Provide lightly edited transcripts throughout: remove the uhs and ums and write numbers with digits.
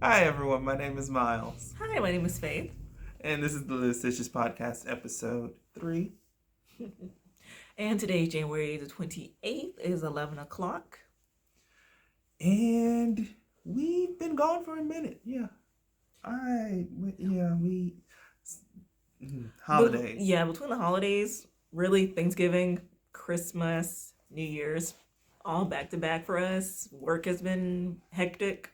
Hi everyone, my name is Miles, Hi, my name is Faith. and this is the Lucidicious Podcast, episode 3. And today, January the 28th, is 11 o'clock. And we've been gone for a minute, yeah. Holidays. Between the holidays, really, Thanksgiving, Christmas, New Year's, all back to back for us. Work has been hectic.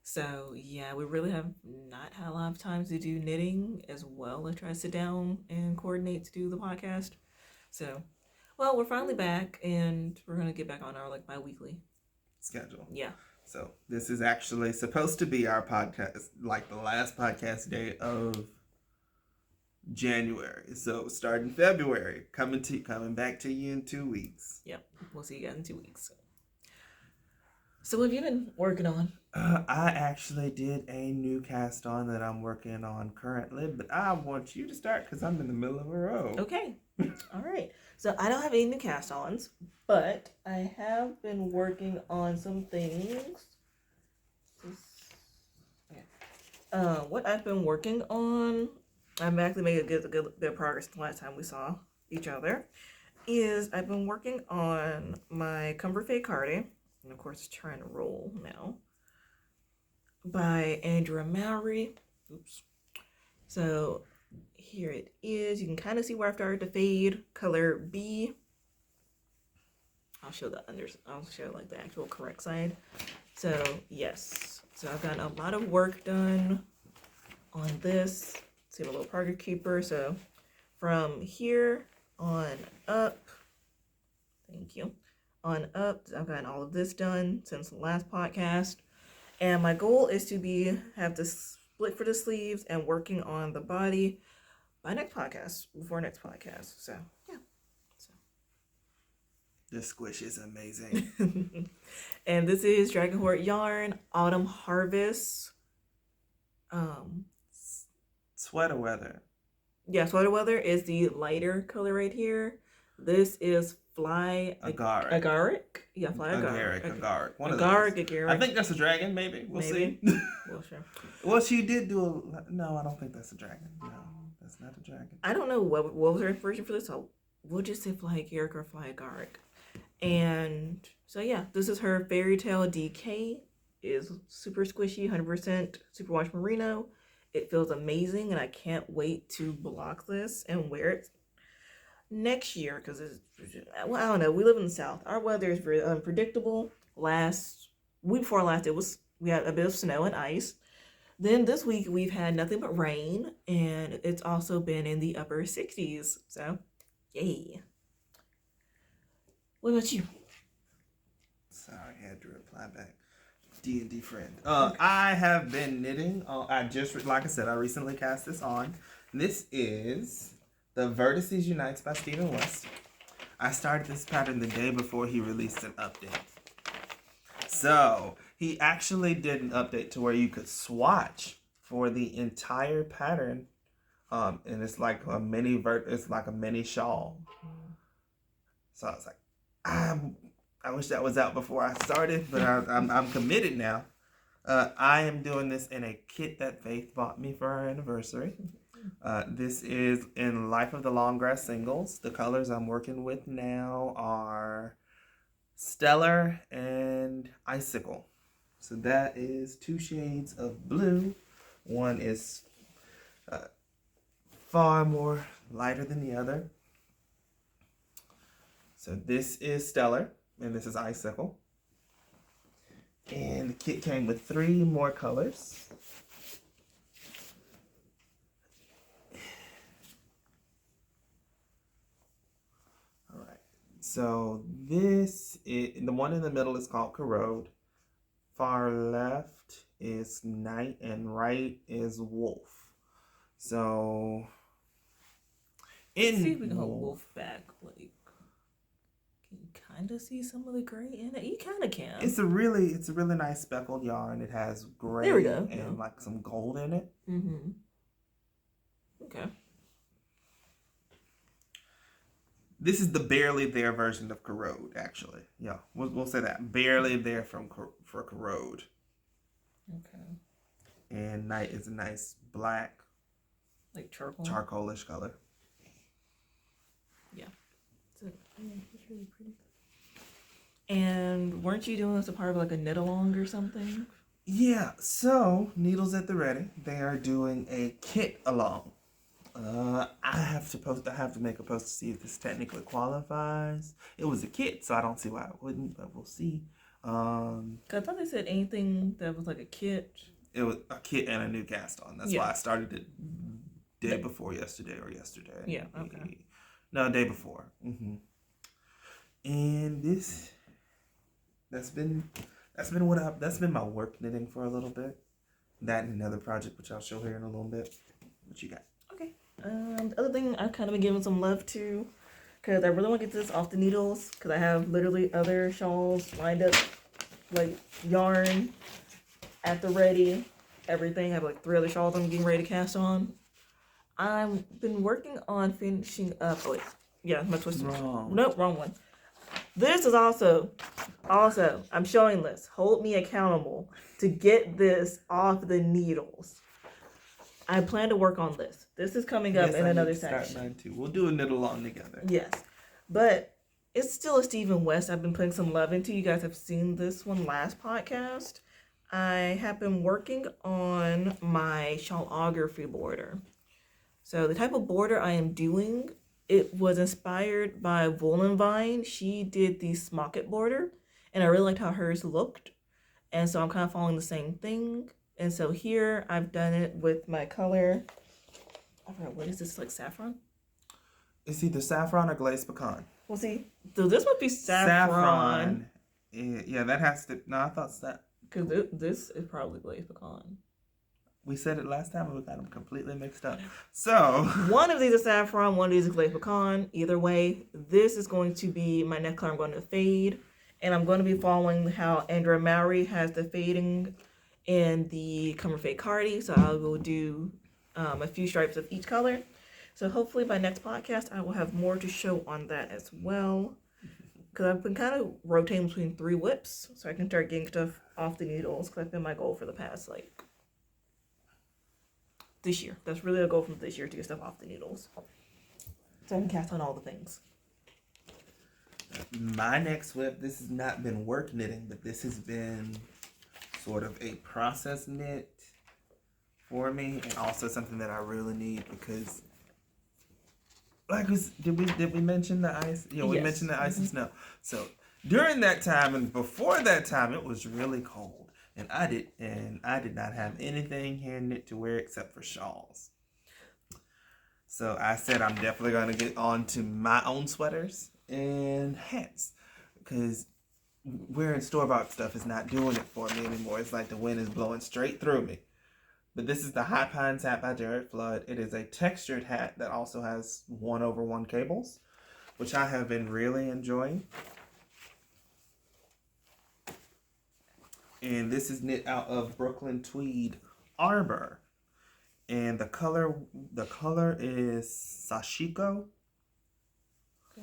So, yeah, we really have not had a lot of time to do knitting as well as try to sit down and coordinate to do the podcast. So, well, we're finally back and we're going to get back on our bi-weekly schedule. Yeah. So, this is actually supposed to be our podcast, the last podcast day of January. So, starting February, coming back to you in 2 weeks. Yep, we'll see you guys in 2 weeks. So what have you been working on? I actually did a new cast on that I'm working on currently, but I want you to start because I'm in the middle of a row. Okay. All right. So I don't have any new cast ons, but I have been working on some things. What I've been working on, I've actually made a good bit of progress the last time we saw each other, is I've been working on my Cumberfade Cardi. And of course, it's trying to roll now. By Andrea Mowry. Oops. So here it is. You can kind of see where I've started to fade. Color B. I'll show the the actual correct side. So yes. So I've gotten a lot of work done on this. See the little Parker Keeper. So from here on up. Thank you. On up, I've gotten all of this done since the last podcast, and my goal is to have the split for the sleeves and working on the body by before next podcast. So yeah. The squish is amazing. And this is Dragon Hoard yarn Autumn Harvest. Sweater weather. Yeah, sweater weather is the lighter color right here. This is Agaric. Yeah, Fly Agaric. Agaric. Agaric. I think that's a dragon, maybe. We'll see. Well, sure. Well, she did do no, I don't think that's a dragon. No, that's not a dragon. I don't know what was her version for this, so we'll just say Fly Agaric or Fly Agaric. And so, yeah, this is her Fairytale DK. Is super squishy, 100% superwash merino. It feels amazing, and I can't wait to block this and wear it next year, because I don't know, we live in the South. Our weather is very unpredictable. Week before last, we had a bit of snow and ice. Then this week we've had nothing but rain, and it's also been in the upper 60s. So yay. What about you? Sorry, I had to reply back. D&D friend. I have been knitting. Like I said, I recently cast this on. This is the Vertices Unites by Stephen West. I started this pattern the day before he released an update. So, he actually did an update to where you could swatch for the entire pattern. And it's like a mini shawl. So I was like, I wish that was out before I started, but I'm committed now. I am doing this in a kit that Faith bought me for our anniversary. This is in Life of the Longgrass singles. The colors I'm working with now are Stellar and Icicle. So that is 2 shades of blue. One is far more lighter than the other. So this is Stellar, and this is Icicle. And the kit came with 3 more colors. So the one in the middle is called Corrode. Far left is Night and right is Wolf. So Let's see if we can hold Wolf back. Can you kind of see some of the gray in it? You kind of can. It's a really nice speckled yarn. It has gray and some gold in it. Mm-hmm. Okay. This is the barely there version of Corrode, actually. Yeah, we'll say that. Barely there for Corrode. Okay. and night is a nice black, like charcoal, charcoalish color. Yeah. So, yeah, it's really pretty. And weren't you doing this a part of like a knit along or something? Yeah, so Needles at the Ready, they are doing a kit along. I have to make a post to see if this technically qualifies. It was a kit, so I don't see why it wouldn't, but we'll see. 'Cause I thought they said anything that was like a kit. It was a kit and a new cast on. That's why I started it day before yesterday or yesterday. Yeah. Okay. No, day before. And that's been my work knitting for a little bit. That and another project which I'll show here in a little bit. What you got? Okay. The other thing I've kind of been giving some love to, because I really want to get this off the needles, because I have literally other shawls lined up, like yarn at the ready, everything. I have like 3 other shawls I'm getting ready to cast on. I've been working on finishing up. Oh wait, yeah, my twisted. Nope, wrong one. This is also, I'm showing this. Hold me accountable to get this off the needles. I plan to work on this. This is coming up in another section. Mine too. We'll do a knit along together. Yes, but it's still a Stephen West I've been putting some love into. You guys have seen this one last podcast. I have been working on my shawlography border. So the type of border I am doing, it was inspired by Vine. She did the Smocket border, and I really liked how hers looked. And so I'm kind of following the same thing. And so here I've done it with my color. I forgot, what is this, like saffron? It's either saffron or glazed pecan. Well, see, so this would be saffron. Yeah, that has to. No, I thought that. Because this is probably glazed pecan. We said it last time and we got them completely mixed up. So one of these is saffron, one of these is glazed pecan. Either way, this is going to be my next color I'm going to fade. And I'm going to be following how Andrea Mowry has the fading in the Come Fade Cardi. So I will do a few stripes of each color. So hopefully by next podcast, I will have more to show on that as well. Because I've been kind of rotating between 3 whips. So I can start getting stuff off the needles. Because that's been my goal for the past, this year. That's really a goal from this year, to get stuff off the needles. So I can cast on all the things. My next whip, this has not been work knitting, but this has been sort of a process knit for me, and also something that I really need because, did we mention the ice? Yeah, we mentioned the ice and snow. So during that time and before that time, it was really cold, and I did not have anything here knit to wear except for shawls. So I said I'm definitely going to get on to my own sweaters and hats, because wearing store-bought stuff is not doing it for me anymore. It's like the wind is blowing straight through me. But this is the High Pines hat by Jared Flood. It is a textured hat that also has 1/1 cables, which I have been really enjoying. And this is knit out of Brooklyn Tweed Arbor. And the color is Sashiko.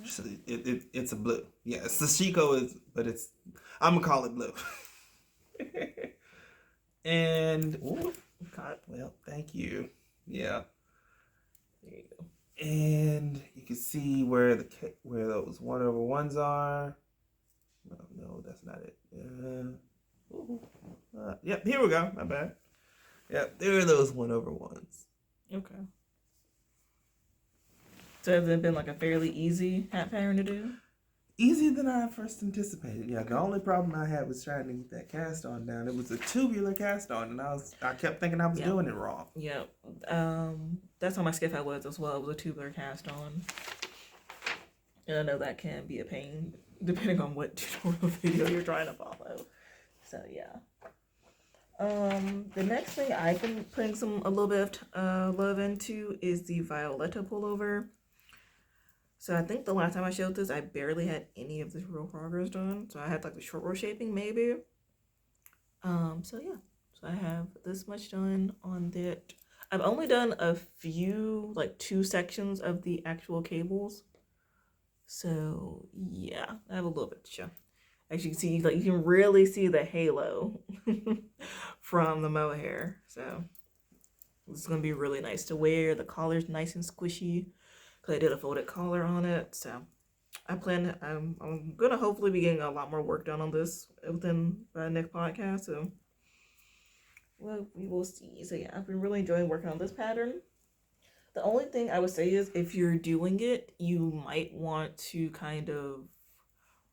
So it's a blue. Yeah, Sashiko I'm gonna call it blue. And God, well, thank you. Yeah. There you go. And you can see where those 1/1s are. No, that's not it. Yep, here we go. My bad. Yep, there are those 1/1s. Okay. So has it been like a fairly easy hat pattern to do? Easier than I first anticipated. Yeah, the only problem I had was trying to get that cast on down. It was a tubular cast on, and I kept thinking I was doing it wrong. Yeah. That's how my skiff hat was as well. It was a tubular cast on. And I know that can be a pain depending on what tutorial video you're trying to follow. So yeah. The next thing I've been putting a little bit of love into is the Violeta pullover. So I think the last time I showed this, I barely had any of this real progress done. So I had like the short row shaping maybe. So yeah. So I have this much done on that. I've only done a few, like 2 sections of the actual cables. So yeah, I have a little bit to show. As you can see, like you can really see the halo from the mohair. So this is gonna be really nice to wear. The collar's nice and squishy because I did a folded collar on it. So I'm gonna hopefully be getting a lot more work done on this within the next podcast. So well, we will see. So yeah, I've been really enjoying working on this pattern. The only thing I would say is if you're doing it, you might want to kind of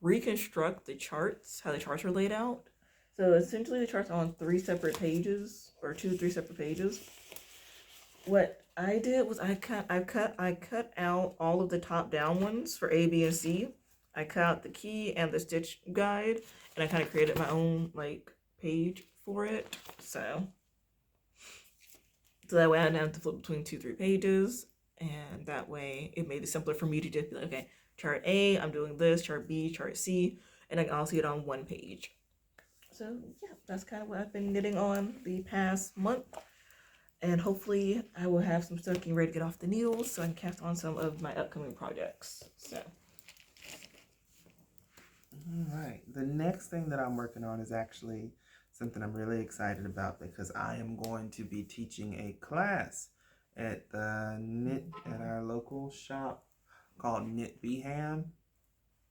reconstruct the charts, how the charts are laid out. So essentially the charts are on 3 separate pages, or 2-3 separate pages. What I did was I cut out all of the top down ones for A, B, and C. I cut out the key and the stitch guide, and I kind of created my own like page for it. So that way I didn't have to flip between 2-3 pages, and that way it made it simpler for me to just be like, okay, chart A, I'm doing this, chart B, chart C, and I can all see it on one page. So yeah, that's kind of what I've been knitting on the past month. And hopefully I will have some stuff getting ready to get off the needles so I can cast on some of my upcoming projects. So. All right. The next thing that I'm working on is actually something I'm really excited about because I am going to be teaching a class at our local shop called Knit Beham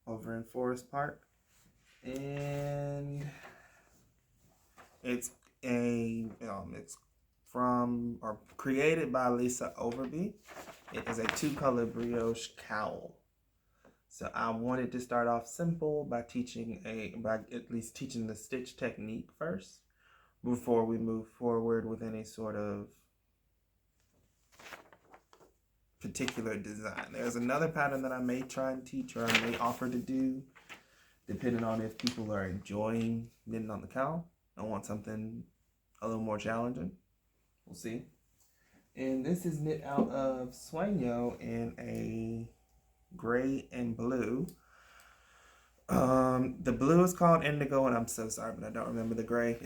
over in Forest Park. And it's from or created by Lisa Overby. It is a 2-color brioche cowl. So I wanted to start off simple by at least teaching the stitch technique first before we move forward with any sort of particular design. There's another pattern that I may try and teach or I may offer to do depending on if people are enjoying knitting on the cowl. I want something a little more challenging. We'll see. And this is knit out of Sueno in a gray and blue. The blue is called Indigo, and I'm so sorry, but I don't remember the gray.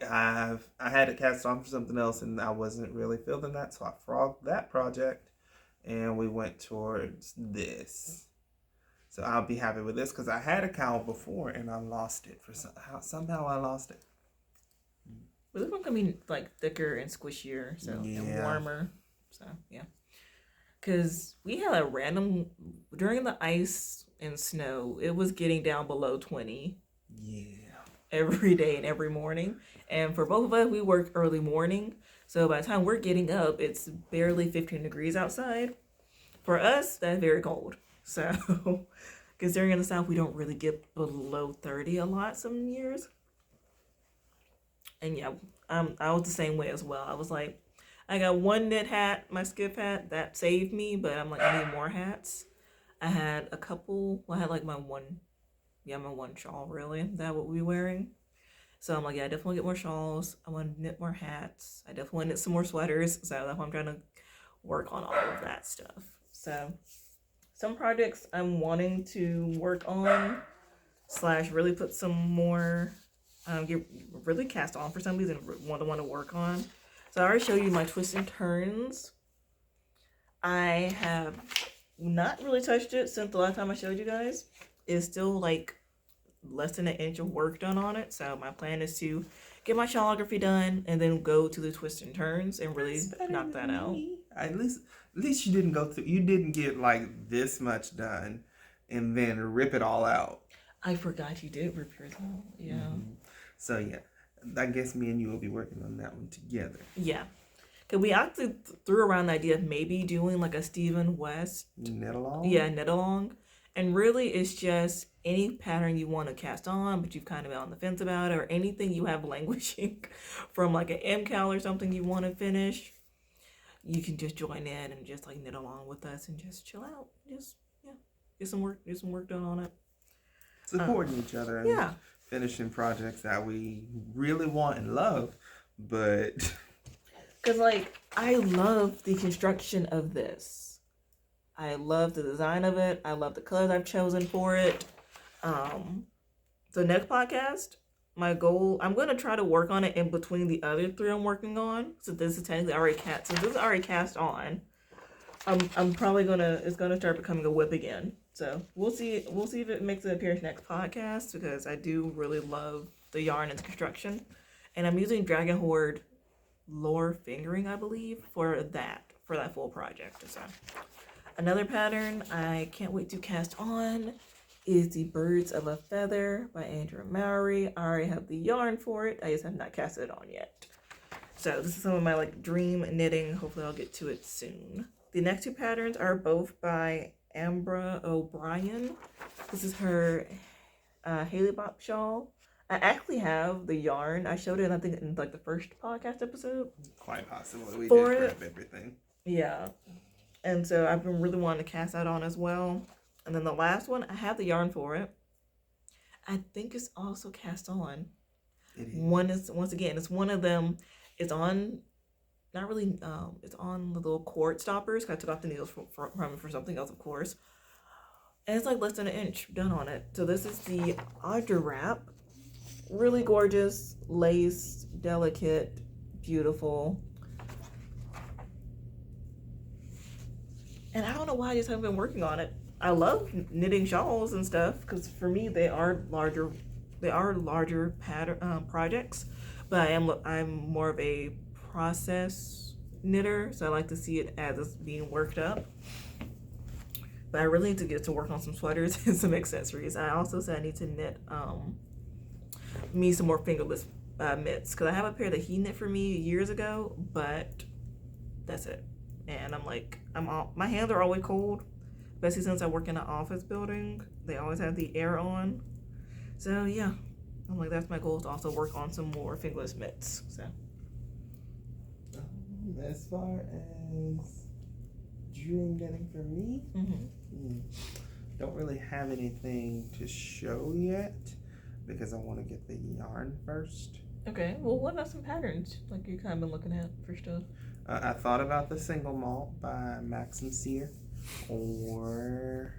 I had it cast on for something else, and I wasn't really feeling that, so I frogged that project, and we went towards this. So I'll be happy with this because I had a cowl before, and I lost it somehow I lost it. But this one's gonna be like thicker and squishier, so and warmer. So yeah, because we had a random during the ice and snow, it was getting down below 20. Yeah. Every day and every morning, and for both of us, we work early morning. So by the time we're getting up, it's barely 15 degrees outside. For us, that's very cold. So, considering in the South, we don't really get below 30 a lot some years. And yeah, I was the same way as well. I was like, I got one knit hat, my skip hat, that saved me, but I'm like, I need more hats. I had a couple, I had like my one shawl really, that what we wearing. So I'm like, yeah, I definitely get more shawls. I want to knit more hats. I definitely want to knit some more sweaters. So that's why I'm trying to work on all of that stuff. So some projects I'm wanting to work on / really put some more get really cast on for some reason want to work on. So I already showed you my twists and turns. I have not really touched it since the last time I showed you guys. It's still like less than an inch of work done on it. So my plan is to get my shawlography done and then go to the twists and turns and really knock that out. At least you didn't get like this much done and then rip it all out. I forgot you did rip yours out. Yeah. Mm-hmm. So yeah, I guess me and you will be working on that one together. Yeah. Cause we actually threw around the idea of maybe doing like a Stephen West knit along. Yeah, knit along. And really it's just any pattern you want to cast on, but you've kind of been on the fence about it, or anything you have languishing from like an M-Cal or something you want to finish. You can just join in and just like knit along with us and just chill out. Just get some work done on it. Supporting each other and finishing projects that we really want and love, but because like I love the construction of this. I love the design of it. I love the colors I've chosen for it. The next podcast, my goal, I'm going to try to work on it in between the other 3 I'm working on. So this is technically already cast. So this is already cast on. I'm probably it's gonna start becoming a WIP again. So we'll see if it makes an appearance next podcast, because I do really love the yarn and the construction. And I'm using Dragon Hoard Lore Fingering, I believe, for that full project. So another pattern I can't wait to cast on is the Birds of a Feather by Andrea Mowry. I already have the yarn for it. I just have not casted it on yet. So this is some of my like dream knitting. Hopefully I'll get to it soon. The next two patterns are both by Ambra O'Brien. This is her Haley Bop shawl. I actually have the yarn. I showed it, I think, in like the first podcast episode. Quite possibly. We For did it. grab everything. Yeah. And so I've been really wanting to cast that on as well. And then the last one, I have the yarn for it. I think it's also cast on. It is. One is, once again, it's one of them. It's on, not really, it's on the little cord stoppers. I took off the needles for something else, of course. And it's like less than an inch done on it. So this is the Agaric. Really gorgeous, lace, delicate, beautiful. And I don't know why I just haven't been working on it. I love knitting shawls and stuff because for me they are larger pattern projects, but I'm more of a process knitter, so I like to see it as it's being worked up. But I really need to get to work on some sweaters and some accessories. I also said I need to knit me some more fingerless mitts because I have a pair that he knit for me years ago, but that's it. And I'm like, my hands are always cold, especially since I work in an office building. They always have the air on. So yeah, I'm like, that's my goal, to also work on some more fingerless mitts. So as far as dream knitting for me, don't really have anything to show yet because I want to get the yarn first. Okay, well, what about some patterns like you kind of been looking at for stuff? I thought about the single malt by Maxim Sear or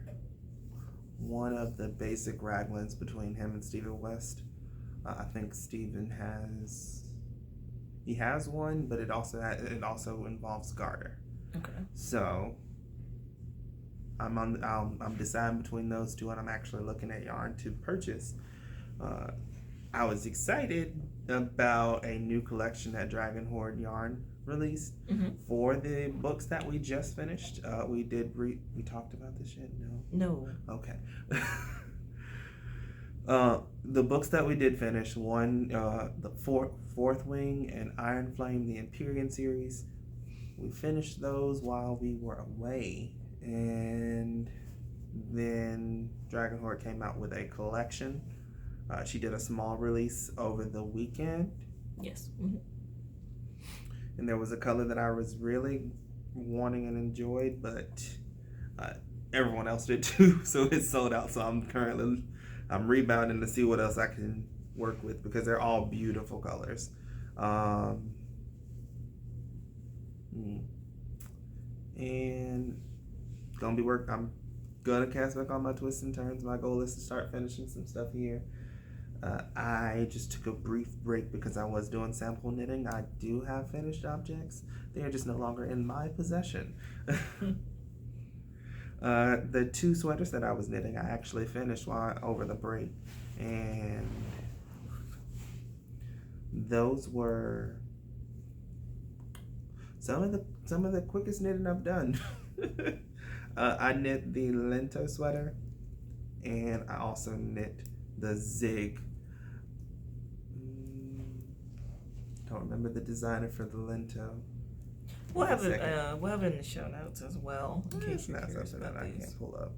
one of the basic raglans between him and Stephen West. I think Stephen has one, but it also involves garter. Okay. So I'm deciding between those two, and I'm actually looking at yarn to purchase. I was excited about a new collection that Dragon Hoard Yarn released for the books that we just finished. We talked about this yet? No. Okay. The books that we did finish, one, the Fourth Wing and Iron Flame, the Empyrean series. We finished those while we were away, and then Dragon Hoard came out with a collection. She did a small release over the weekend. Yes. And there was a color that I was really wanting and enjoyed, but everyone else did too, so it sold out. So I'm rebounding to see what else I can work with because they're all beautiful colors. And I'm gonna cast back on my twists and turns. My goal is to start finishing some stuff here. I just took a brief break because I was doing sample knitting. I do have finished objects. They are just no longer in my possession. The two sweaters that I was knitting, I actually finished over the break. And those were some of the quickest knitting I've done. I knit the Lento sweater, and I also knit the Zig. Don't remember the designer for the Lento. We'll have it in the show notes as well, in case you're That's curious something about that I these. can't pull up.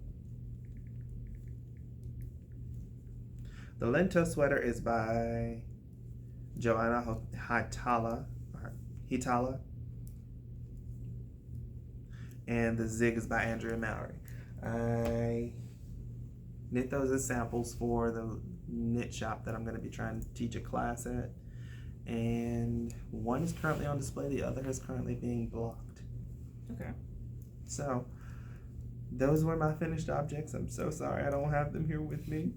The Lento sweater is by Joanna Hitala, and the Zig is by Andrea Mowry. I knit those as samples for the knit shop that I'm going to be trying to teach a class at, and one is currently on display, the other is currently being blocked. Okay. So those were my finished objects. I'm so sorry I don't have them here with me.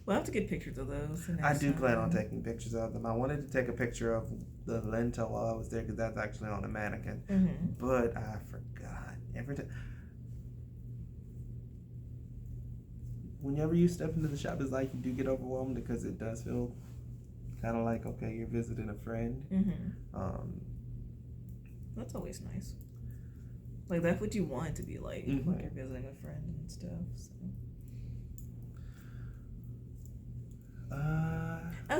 We'll have to get pictures of those. I do plan on taking pictures of them. I wanted to take a picture of the Lento while I was there because that's actually on a mannequin. But I forgot. Every time. Whenever you step into the shop, it's like you do get overwhelmed because it does feel Kind of like, okay, you're visiting a friend. That's always nice. Like, that's what you want it to be like when you're visiting a friend and stuff. So.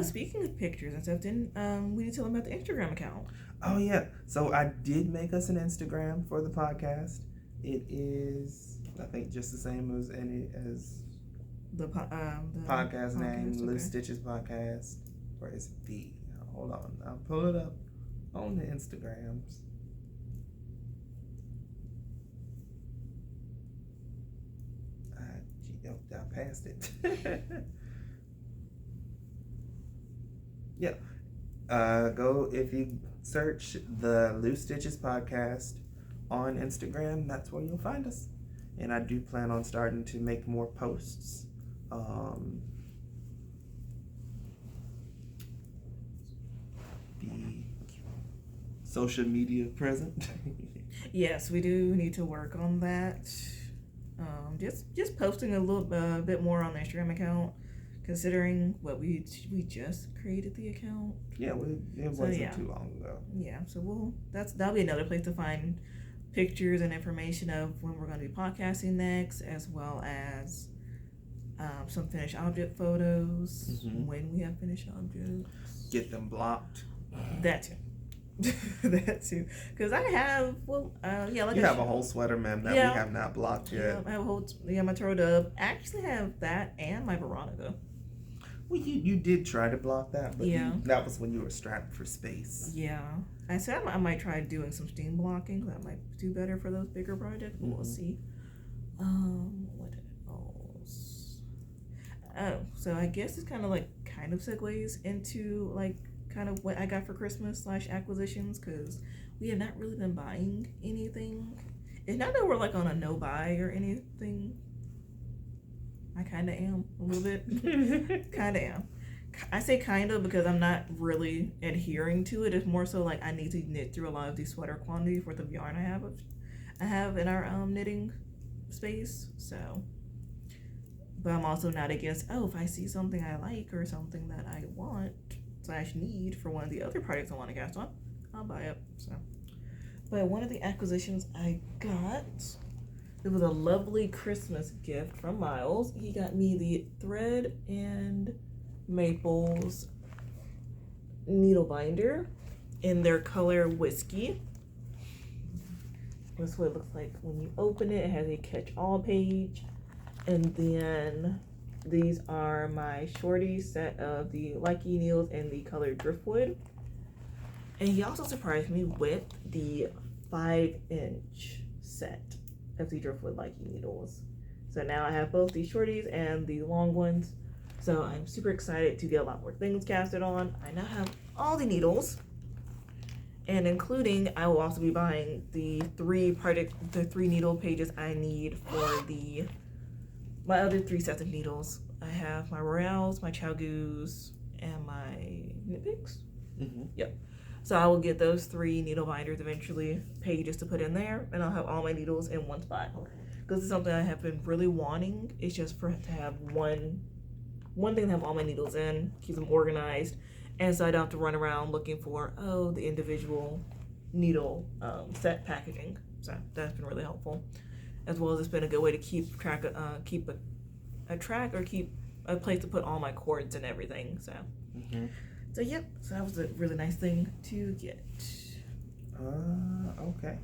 Speaking of pictures and stuff, didn't we need to tell them about the Instagram account? Oh yeah, so I did make us an Instagram for the podcast. It is, I think, just the same as the podcast name, okay. Loose Stitches Podcast. Where is the? Hold on, I'll pull it up on the Instagrams. I passed it. Yeah. Go if you search the Loose Stitches Podcast on Instagram, that's where you'll find us. And I do plan on starting to make more posts. Be social media present. Yes, we do need to work on that. Just posting a little bit more on the Instagram account, considering what we just created the account. Yeah, it wasn't too long ago. Yeah, so that'll be another place to find pictures and information of when we're going to be podcasting next, as well as some finished object photos when we have finished objects. Get them blocked. That too. That too, because I have you have a whole sweater, man, that we have not blocked yet. Yeah, I have a whole my Turtle Dove. I actually have that and my Veronica. Well, you did try to block that, but that was when you were strapped for space. Yeah, I said I might try doing some steam blocking. That might do better for those bigger projects. But we'll see. What else? Oh, so I guess it's kind of segues into like kind of what I got for Christmas / acquisitions, because we have not really been buying anything. It's not that we're like on a no buy or anything. I kind of am a little bit. Kind of am. I say kind of because I'm not really adhering to it. It's more so like I need to knit through a lot of these sweater quantities worth of yarn I have in our knitting space. So, but I'm also not against, if I see something I like or something that I want / need for one of the other projects I want to cast on, I'll buy it. So, but one of the acquisitions I got, it was a lovely Christmas gift from Miles. He got me the Thread and Maples needle binder in their color Whiskey. This is what it looks like when you open it. It has a catch-all page, and then these are my shorty set of the Lykke needles and the color Driftwood. And he also surprised me with the 5-inch set of the Driftwood Lykke needles. So now I have both the shorties and the long ones. So I'm super excited to get a lot more things casted on. I now have all the needles. And including, I will also be buying the 3 needle pages I need for my other 3 sets of needles. I have my Royales, my Chowgoos, and my Nitpicks. Yep. So I will get those 3 needle binders eventually, pages to put in there, and I'll have all my needles in one spot. Because it's something I have been really wanting. It's just to have one thing to have all my needles in, keep them organized, and so I don't have to run around looking for the individual needle set packaging. So that's been really helpful. As well as it's been a good way to keep track of, keep a place to put all my cords and everything. So, so that was a really nice thing to get. Okay.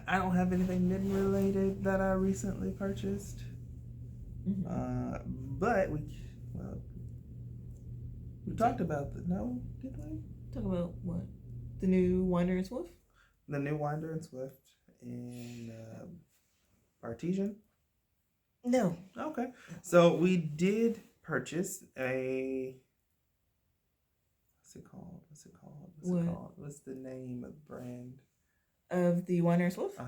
I don't have anything knitting related that I recently purchased. But we talked about did we? Talk about what? The new Winder and Swift? The new Winder and Swift in Artesian? No. Okay. So we did purchase a what's it called? What's the name of the brand? Of the Winder and Swift?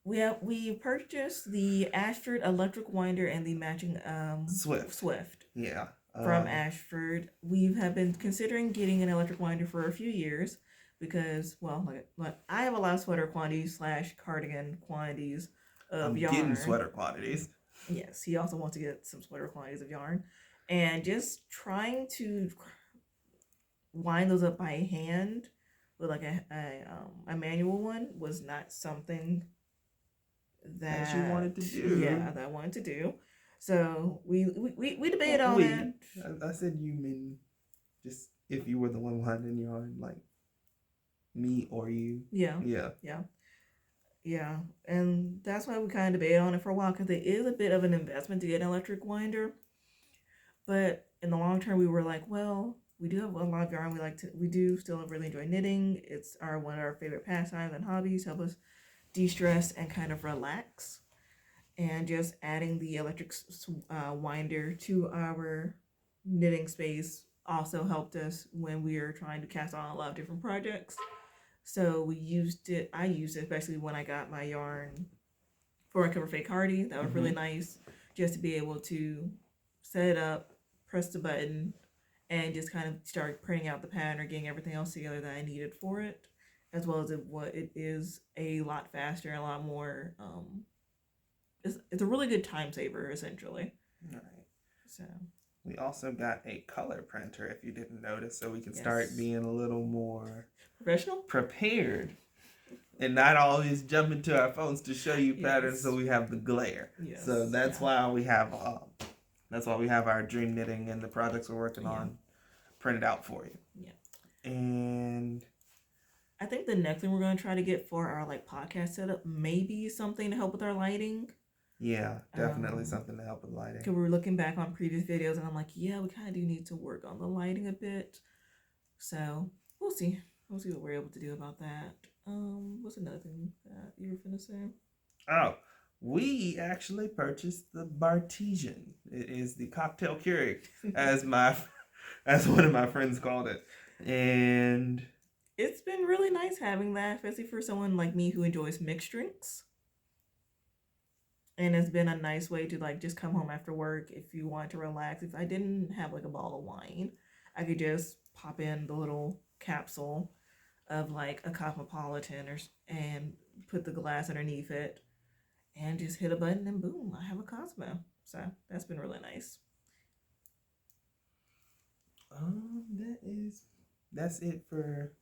We purchased the Ashford electric winder and the matching Swift. Yeah. From Ashford. We have been considering getting an electric winder for a few years because, like I have a lot of sweater quantities / cardigan quantities of yarn. Getting sweater quantities. Yes, he also wants to get some sweater quantities of yarn. And just trying to wind those up by hand with like a manual one was not something that you wanted to do. Yeah, that I wanted to do. So we debated on it. I said you mean just if you were the one winding yarn, like me or you. Yeah. And that's why we kind of debated on it for a while, because it is a bit of an investment to get an electric winder. But in the long term, we were like, well, we do have a lot of yarn. We do still really enjoy knitting. It's one of our favorite pastimes and hobbies. Help us de-stress and kind of relax. And just adding the electric winder to our knitting space also helped us when we were trying to cast on a lot of different projects. So I used it especially when I got my yarn for my cover fake Cardi. That was really nice, just to be able to set it up, press the button, and just kind of start printing out the pattern or getting everything else together that I needed for it, as well as it is a lot faster and a lot more. It's a really good time saver, essentially. Right. So we also got a color printer, if you didn't notice, so we can start being a little more professional, prepared, and not always jump into our phones to show you patterns. So we have the glare. Yes. So that's why we have our dream knitting and the projects we're working on printed out for you. Yeah. And I think the next thing we're going to try to get for our podcast setup may be something to help with our lighting. Yeah, definitely something to help with lighting. Because we were looking back on previous videos, and I'm like, yeah, we kind of do need to work on the lighting a bit. So we'll see. We'll see what we're able to do about that. What's another thing that you were finna say? Oh, we actually purchased the Bartesian. It is the cocktail Keurig, as one of my friends called it, and it's been really nice having that, especially for someone like me who enjoys mixed drinks. And it's been a nice way to just come home after work if you want to relax. If I didn't have a bottle of wine, I could just pop in the little capsule of a Cosmopolitan and put the glass underneath it and just hit a button and boom, I have a Cosmo. So that's been really nice. That's it for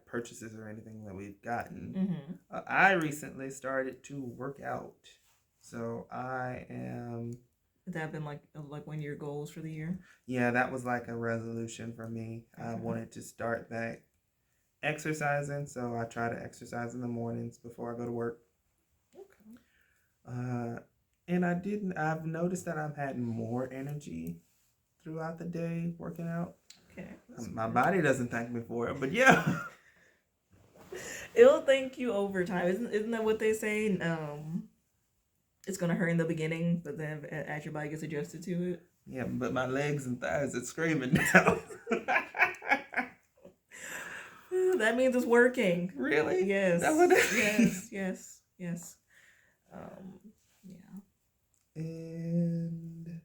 purchases or anything that we've gotten. I recently started to work out. So I am. Has that been like one of your goals for the year? Yeah, that was a resolution for me. I wanted to start back exercising, so I try to exercise in the mornings before I go to work. Okay. And I've noticed that I've had more energy throughout the day working out. Okay. My body doesn't thank me for it, but yeah. It'll thank you over time. Isn't that what they say? It's going to hurt in the beginning, but then as your body gets adjusted to it. Yeah, but my legs and thighs are screaming now. That means it's working. Really? Yes. That's what it is? Yes. Yeah. And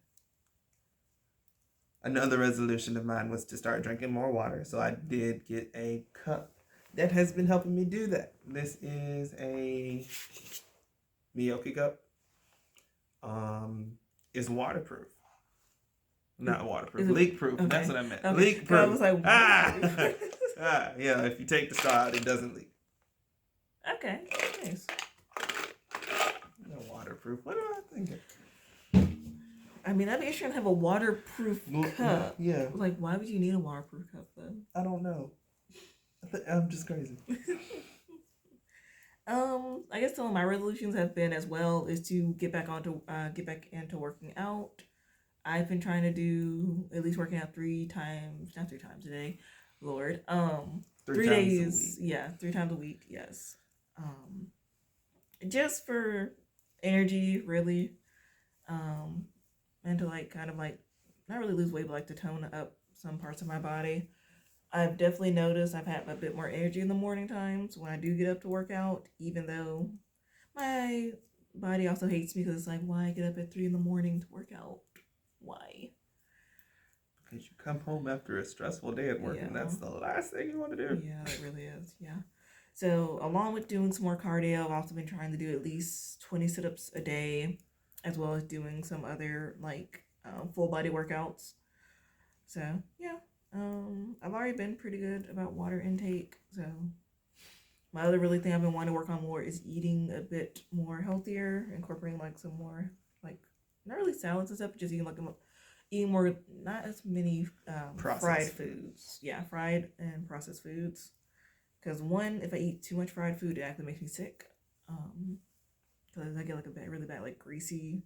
another resolution of mine was to start drinking more water. So I did get a cup that has been helping me do that. This is a Miyoki cup. It's waterproof. Not waterproof. Leak proof. Okay. That's what I meant. Okay. Leak proof. I was like, yeah, if you take the straw out, it doesn't leak. Okay. Nice. No waterproof. What am I thinking? I mean, that'd be interesting to have a waterproof cup. Yeah. Why would you need a waterproof cup then? I don't know. I'm just crazy. I guess some of my resolutions have been as well is to get back into working out. I've been trying to do at least working out 3 times a day. Lord. 3 days. Yeah, 3 times a week. Yes. Just for energy, really. And to not really lose weight, but to tone up some parts of my body. I've definitely noticed I've had a bit more energy in the morning times when I do get up to work out, even though my body also hates me because it's why get up at 3 a.m. to work out? Why? Because you come home after a stressful day at work and that's the last thing you want to do. Yeah, it really is. Yeah. So along with doing some more cardio, I've also been trying to do at least 20 sit-ups a day, as well as doing some other full body workouts. So yeah. I've already been pretty good about water intake. So my other really thing I've been wanting to work on more is eating a bit more healthier, incorporating like some more like not really salads and stuff, but just eating more, not as many fried foods. Yeah, fried and processed foods. Because one, if I eat too much fried food, it actually makes me sick. Because I get like a really bad like greasy.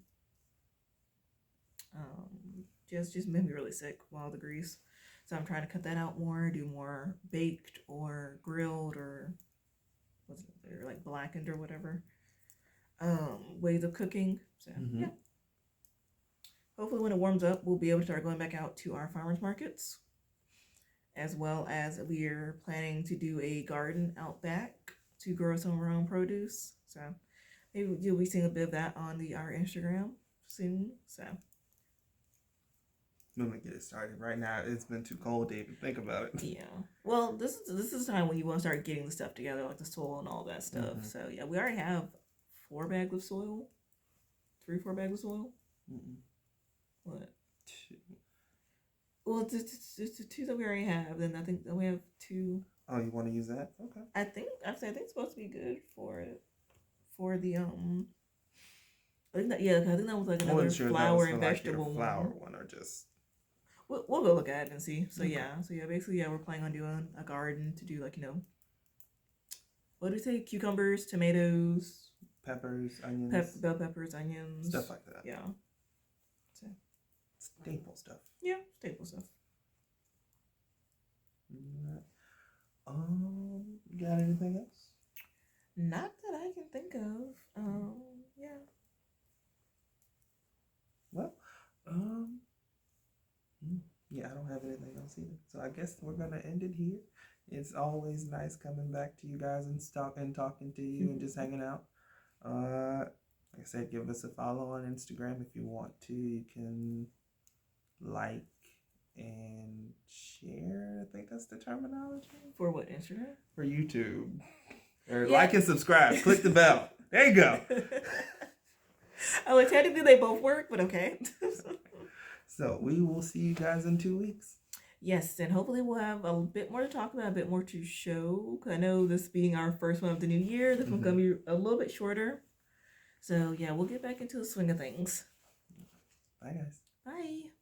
Just made me really sick with all the grease. So I'm trying to cut that out more, do more baked or grilled or like blackened or whatever ways of cooking. So yeah. Hopefully when it warms up, we'll be able to start going back out to our farmers markets, as well as we're planning to do a garden out back to grow some of our own produce. So maybe you'll be seeing a bit of that on our Instagram soon. So I'm gonna get it started right now. It's been too cold to even think about it. Yeah. Well, this is the time when you want to start getting the stuff together, like the soil and all that stuff. So yeah, we already have 4 bags of soil. 3-4 bags of soil. What? 2. Well, it's the 2 that we already have. Then I think that we have 2. Oh, you want to use that? Okay. I think it's supposed to be good for it. For the I think that was like another flower and vegetable like flower one or just. We'll go look at it and see. So yeah, basically we're planning on doing a garden to do like what do we say? Cucumbers, tomatoes, peppers, onions, bell peppers, onions, stuff like that. Yeah. So staple stuff. Yeah, staple stuff. You got anything else? Not that I can think of. Yeah. Well, yeah, I don't have anything else either. So I guess we're gonna end it here. It's always nice coming back to you guys and talking to you and just hanging out. Like I said, give us a follow on Instagram if you want to. You can like and share. I think that's the terminology. For what, Instagram? For YouTube. Or like and subscribe. Click the bell. There you go. Technically they both work, but okay. So we will see you guys in 2 weeks. Yes, and hopefully we'll have a bit more to talk about, a bit more to show. I know this being our first one of the new year, this one's going to be a little bit shorter. So yeah, we'll get back into the swing of things. Bye, guys. Bye.